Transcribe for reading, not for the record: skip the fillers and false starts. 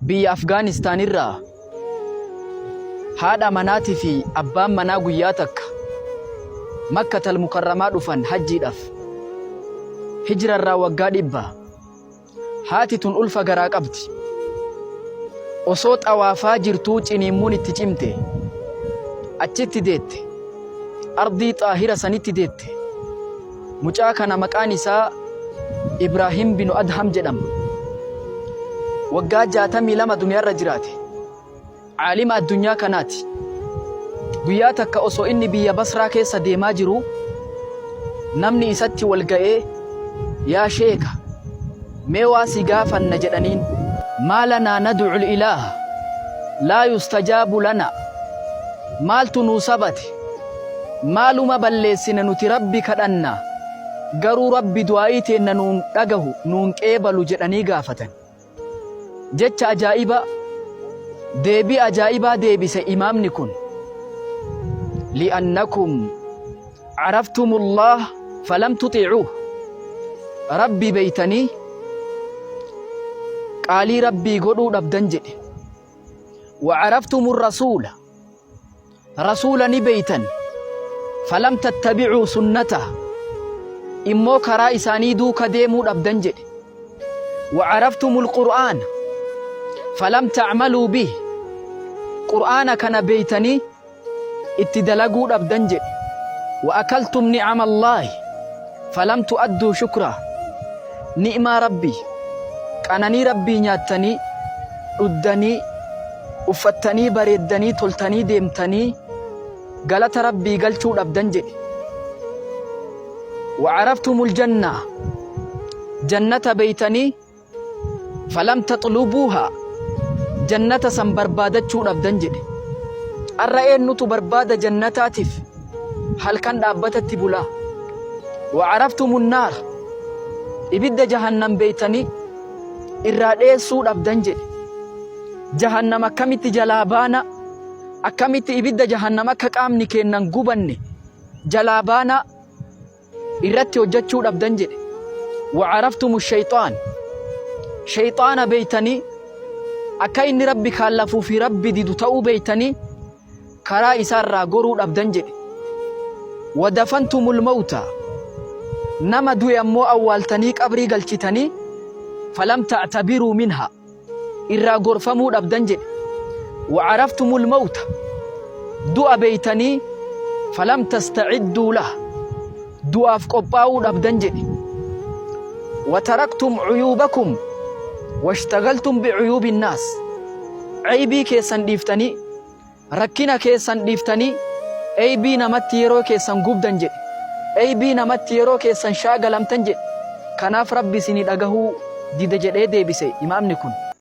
biyya Afgaanistaan irraa haadha manaatii fi abbaan manaa guyyaa takka Makkatal Mukarramaa dhufan hajjiidhaaf. Hijrarraa waggaa 100. Haati tun ulfa garaa qabdi. Osoo xawaafaa jirtuu ciniimmuun itti cimte. Achitti deette. Ardii xaahira sanitti deette. Mucaa kana maqaan isaa Ibraahim bin Adham jedhama. Waggaa 62 duniyaarra jiraate. Caalima addunyaa kanaati. Guyyaa takka osoo inni biyya Basraa keessa deemaa jiru namni isatti wal ga'ee yaa sheeka mee waa si gaafanna jedhaniin maa lanaa nad'u ilaaha laa yustajaabu lana maaltu nuu sabate maaluma balleessine nuti rabbi kadhanna garuu rabbi du'aa'ii teenna nuun dhagahu nuun qeebalu jedhanii gaafatan. Jecha ajaa'iba deebii ajaa'ibaa deebise imaamni kun. لأنكم عرفتم الله فلم تطيعوه ربي بيتني قالي ربي قدو دبدنجد وعرفتم الرسول رسولني بيتا فلم تتبعوا سنته إمو كرا إساني دو كديمو دبدنجد وعرفتم القرآن فلم تعملوا به قرآن كان بيتني اتدلقوا دبدنجد وأكلتم نعم الله فلم تؤدوا شكرا نعم ربي كانني ربي نياتني ردني uffattanii bareeddanii toltanii deemtanii galata rabbii galchuu dhabdan jedhe. وعرفتم الجنة جنة بيتني فلم تطلبوها جنة سنبربادتشو دhabdan jedhe. الرأيين نتو برباد جنتاتف هل كان دابتت بلا. وعرفتم النار إبد جهنم بيتني إرادي سود دhabdan jedhe. جهنم أكمت جلابانا أكمت إبد جهنم أكامني كينن قبني جلابانا إرتي وجدتشو دhabdan jedhe. وعرفتم الشيطان شيطان بيتني أكاين ربي خالفو في ربي دي تأو بيتني كرا إسار راغورو دhabdan jedhe. ودفنتم الموتى نما دو يمو أولتني قبري قلتني فلم تعتبروا منها إرا غرفمو دhabdan jedhe. وعرفتم الموت دو أبيتني فلم تستعدوا له دو أفقباو دhabdan jedhe. وتركتم عيوبكم واشتغلتم بعيوب الناس عيبي كيسان ديفتني ركنا كيسان ديفتني عيبي نمت يرو كيسان قبدن jedhe. عيبي نمت يرو كيسان شاغلمتن jedhe. كناف ربي سيني دغهو ديد jedhee deebise imaamni kun.